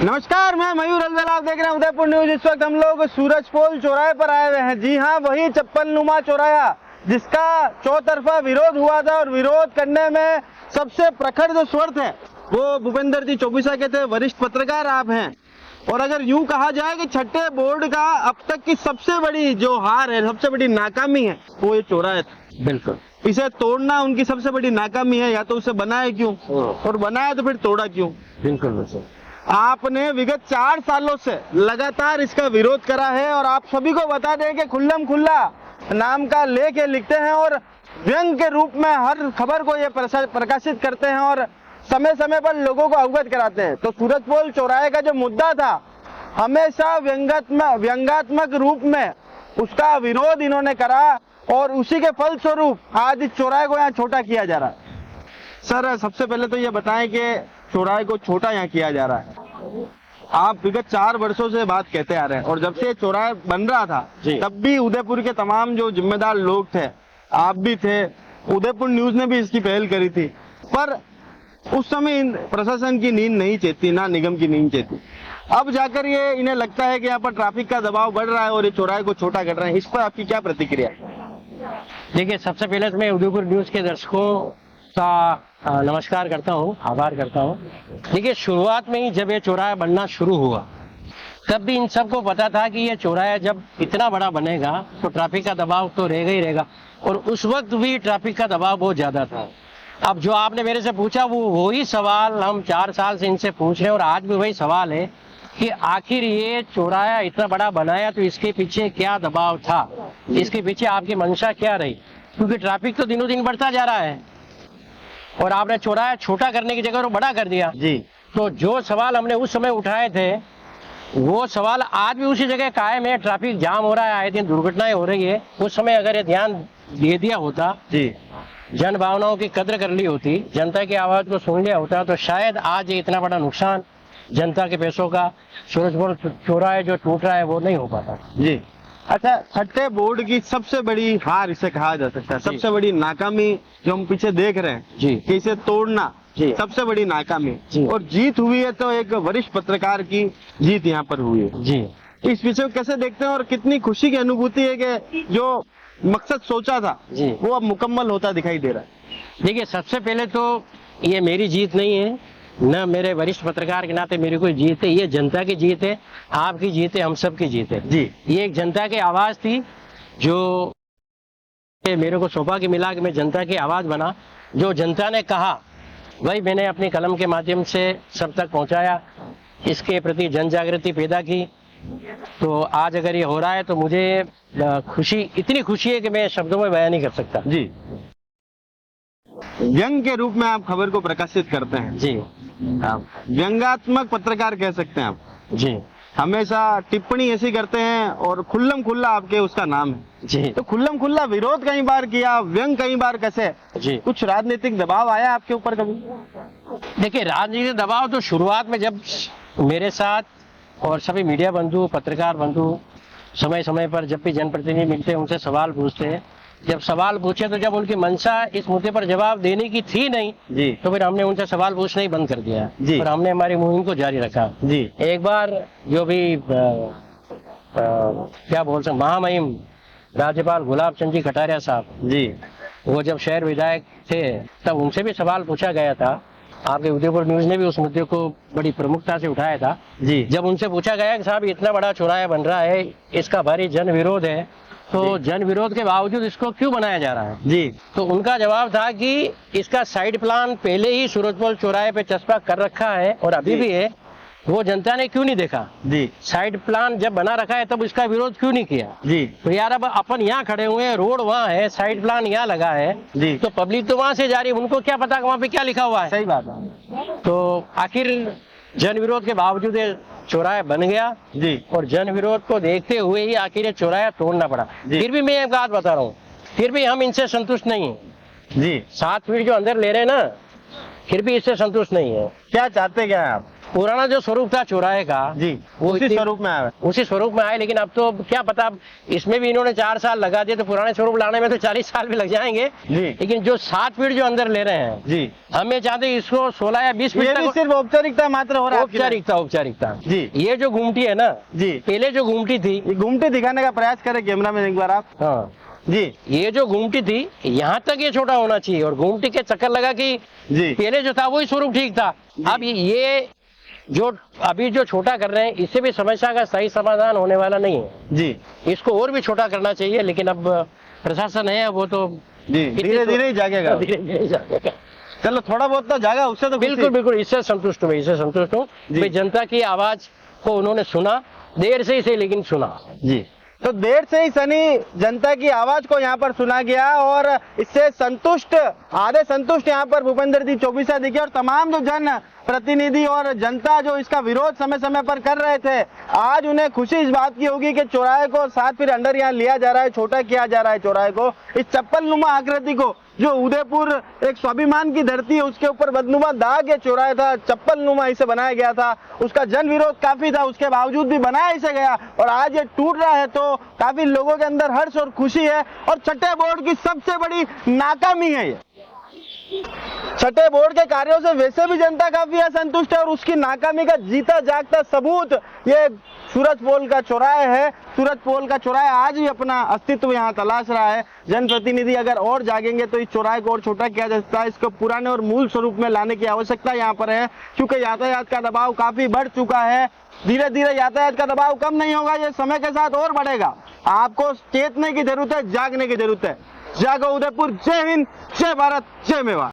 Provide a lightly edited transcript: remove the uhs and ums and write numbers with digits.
नमस्कार, मैं मयूर अलवेला, आप देख रहे हैं उदयपुर न्यूज। इस वक्त हम लोग सूरजपोल चौराहे पर आए हुए हैं। जी हाँ, वही चप्पल नुमा चौराहा जिसका चौतरफा विरोध हुआ था, और विरोध करने में सबसे प्रखर जो स्वर थे वो भूपेंद्र जी चौबीसा के थे। वरिष्ठ पत्रकार आप हैं, और अगर यूं कहा जाए कि छठे बोर्ड का अब तक की सबसे बड़ी जो हार है, सबसे बड़ी नाकामी है, वो ये चौराहा था। बिल्कुल, इसे तोड़ना उनकी सबसे बड़ी नाकामी है। या तो उसे बनाए क्यों, और बनाया तो फिर तोड़ा क्यों। बिल्कुल बिल्कुल। आपने विगत 4 सालों से लगातार इसका विरोध करा है, और आप सभी को बता दें कि खुल्लम खुल्ला नाम का लेख ये लिखते हैं और व्यंग के रूप में हर खबर को ये प्रकाशित करते हैं और समय समय पर लोगों को अवगत कराते हैं। तो सूरजपोल चौराहे का जो मुद्दा था, हमेशा व्यंग्यात्मक रूप में उसका विरोध इन्होंने करा, और उसी के फलस्वरूप आज इस चौराहे को यहाँ छोटा किया जा रहा है। सर, सबसे पहले तो ये बताएं कि चौराहे को छोटा यहाँ किया जा रहा है। आप विगत 4 वर्षों से बात कहते आ रहे हैं, और जब से चौराहा बन रहा था तब भी उदयपुर के तमाम जो जिम्मेदार लोग थे, आप भी थे, उदयपुर न्यूज ने भी इसकी पहल करी थी, पर उस समय प्रशासन की नींद नहीं चेती, ना निगम की नींद चेती। अब जाकर ये इन्हें लगता है कि यहाँ पर ट्रैफिक का दबाव बढ़ रहा है और ये चौराहे को छोटा कर रहे हैं। इस पर आपकी क्या प्रतिक्रिया है? देखिए, सबसे पहले तो मैं उदयपुर न्यूज के दर्शकों का नमस्कार करता हूँ, आभार करता हूँ। देखिए, शुरुआत में ही जब ये चौराहा बनना शुरू हुआ तब भी इन सबको पता था कि ये चौराहा जब इतना बड़ा बनेगा तो ट्रैफिक का दबाव तो रहेगा ही रहेगा, और उस वक्त भी ट्रैफिक का दबाव बहुत ज्यादा था। अब जो आपने मेरे से पूछा वो वही सवाल हम 4 साल से इनसे पूछ रहे हैं, और आज भी वही सवाल है कि आखिर ये चौराहा इतना बड़ा बनाया तो इसके पीछे क्या दबाव था, इसके पीछे आपकी मंशा क्या रही, क्योंकि ट्रैफिक तो दिनों दिन बढ़ता जा रहा है और आपने चौराहा छोटा करने की जगह वो बड़ा कर दिया जी। तो जो सवाल हमने उस समय उठाए थे वो सवाल आज भी उसी जगह कायम है। ट्रैफिक जाम हो रहा है, आए दिन दुर्घटनाएं हो रही है। उस समय अगर ये ध्यान दे दिया होता जी, जन भावनाओं की कद्र कर ली होती, जनता की आवाज को सुन लिया होता, तो शायद आज ये इतना बड़ा नुकसान जनता के पैसों का सूरजपोल चौराहा जो टूट रहा है वो नहीं हो पाता जी। अच्छा, छठे बोर्ड की सबसे बड़ी हार इसे कहा जा सकता है, सबसे बड़ी नाकामी जो हम पीछे देख रहे हैं जी, कि इसे तोड़ना जी, सबसे बड़ी नाकामी जी। और जीत हुई है तो एक वरिष्ठ पत्रकार की जीत यहाँ पर हुई है जी। इस विषय को कैसे देखते हैं, और कितनी खुशी की अनुभूति है कि जो मकसद सोचा था जी, वो अब मुकम्मल होता दिखाई दे रहा है? देखिए, सबसे पहले तो ये मेरी जीत नहीं है, न मेरे वरिष्ठ पत्रकार के नाते मेरी कोई जीत है, ये जनता की जीत है, आपकी जीत है, हम सब की जीत है जी। ये एक जनता की आवाज थी जो मेरे को सौंपा के मिला कि मैं जनता की आवाज बना। जो जनता ने कहा वही मैंने अपनी कलम के माध्यम से सब तक पहुंचाया, इसके प्रति जन जागृति पैदा की। तो आज अगर ये हो रहा है तो मुझे खुशी, इतनी खुशी है कि मैं शब्दों में बयान नहीं कर सकता जी। व्यंग के रूप में आप खबर को प्रकाशित करते हैं जी, आप व्यंग्यात्मक पत्रकार कह सकते हैं आप जी, हमेशा टिप्पणी ऐसी करते हैं, और खुल्लम खुल्ला आपके उसका नाम है जी। तो खुल्लम खुल्ला विरोध कई बार किया, व्यंग कई बार कसे जी। कुछ राजनीतिक दबाव आया आपके ऊपर कभी? देखिए, राजनीतिक दबाव तो शुरुआत में जब मेरे साथ और सभी मीडिया बंधु, पत्रकार बंधु समय समय पर जब भी जनप्रतिनिधि मिलते हैं उनसे सवाल पूछते हैं, जब सवाल पूछे तो जब उनकी मंशा इस मुद्दे पर जवाब देने की थी नहीं जी, तो फिर हमने उनसे सवाल पूछना ही बंद कर दिया जी, और हमने हमारी मुहिम को जारी रखा जी। एक बार जो भी क्या बोल सकते, महामहिम राज्यपाल गुलाब चंद जी कटारिया साहब जी, वो जब शहर विधायक थे तब उनसे भी सवाल पूछा गया था। आपके उदयपुर न्यूज ने भी उस मुद्दे को बड़ी प्रमुखता से उठाया था जी। जब उनसे पूछा गया कि साहब इतना बड़ा चौराहा बन रहा है, इसका भारी जन विरोध है, तो जन विरोध के बावजूद इसको क्यों बनाया जा रहा है जी, तो उनका जवाब था कि इसका साइड प्लान पहले ही सूरजपोल चौराहे पे चस्पा कर रखा है और अभी भी है, वो जनता ने क्यों नहीं देखा जी। साइड प्लान जब बना रखा है तब इसका विरोध क्यों नहीं किया जी। तो यार अब अपन यहाँ खड़े हुए हैं, रोड वहाँ है, साइड प्लान यहाँ लगा है जी, तो पब्लिक तो वहाँ से जा रही है, उनको क्या पता वहाँ पे क्या लिखा हुआ है। सही बात है। तो आखिर जन विरोध के बावजूद ये चौराहा बन गया जी, और जन विरोध को देखते हुए ही आखिर ये चौराहा तोड़ना पड़ा। फिर भी मैं एक बात बता रहा हूँ, फिर भी हम इनसे संतुष्ट नहीं है जी। 7 फीट जो अंदर ले रहे हैं ना, फिर भी इससे संतुष्ट नहीं है। क्या चाहते क्या है आप? पुराना जो स्वरूप था चौराहे का जी वो उसी इतनी- स्वरूप में आया। उसी स्वरूप में आए, लेकिन अब तो क्या पता, अब इसमें भी इन्होंने 4 साल लगा दिए, तो पुराने स्वरूप लाने में तो 40 साल भी लग जाएंगे। जी। लेकिन जो 7 फीट जो अंदर ले रहे हैं, जी हम ये चाहते हैं इसको 16 या 20 ये फीट भी तक। सिर्फ औपचारिकता मात्र हो रहा है आपके लिए। औपचारिकता, औपचारिकता। जी। ये जो घूमटी है ना, जी पहले जो घूमटी थी, ये घूमते दिखाने का प्रयास करें कैमरा में एक बार आप। हाँ, जी ये जो घूमटी थी यहाँ तक ये छोटा होना चाहिए, और घूमटी के चक्कर लगा कि जी पहले जो था वही स्वरूप ठीक था। अब ये जो अभी जो छोटा कर रहे हैं, इससे भी समस्या का सही समाधान होने वाला नहीं है। जी इसको और भी छोटा करना चाहिए, लेकिन अब प्रशासन है वो तो जी धीरे धीरे ही जागेगा। धीरे जागेगा। चलो थोड़ा बहुत तो जागा, उससे तो खुशी। बिल्कुल बिल्कुल, इससे संतुष्ट हूँ, इससे संतुष्ट हूँ। जी। भाई जनता की आवाज को उन्होंने सुना, देर से ही सही लेकिन सुना। जी तो देर से ही सनी जनता की आवाज को यहाँ पर सुना गया और इससे संतुष्ट, आधे संतुष्ट यहाँ पर भूपेंद्र जी चौबीसा दिखे, और तमाम जो जन प्रतिनिधि और जनता जो इसका विरोध समय समय पर कर रहे थे, आज उन्हें खुशी इस बात की होगी कि चौराहे को 7 फीट अंडर यहाँ लिया जा रहा है, छोटा किया जा रहा है चौराहे को। इस चप्पल नुमा आकृति को, जो उदयपुर एक स्वाभिमान की धरती है, उसके ऊपर बदनुमा दाग ये चौराहा था, चप्पल नुमा इसे बनाया गया था। उसका जन विरोध काफी था, उसके बावजूद भी बनाया इसे गया, और आज ये टूट रहा है तो काफी लोगों के अंदर हर्ष और खुशी है। और छठे बोर्ड की सबसे बड़ी नाकामी है ये। छठे बोर्ड के कार्यों से वैसे भी जनता काफी असंतुष्ट है, और उसकी नाकामी का जीता जागता सबूत ये सूरज पोल का चौराहा है। सूरज पोल का चौराहा आज भी अपना अस्तित्व यहाँ तलाश रहा है। जनप्रतिनिधि अगर और जागेंगे तो इस चौराहे को और छोटा किया जा सकता है। इसको पुराने और मूल स्वरूप में लाने की आवश्यकता यहाँ पर है, क्योंकि यातायात का दबाव काफी बढ़ चुका है। धीरे धीरे यातायात का दबाव कम नहीं होगा, ये समय के साथ और बढ़ेगा। आपको चेतने की जरूरत है, जागने की जरूरत है। जागो उदयपुर। जय हिंद, जय भारत, जय मेवाड़।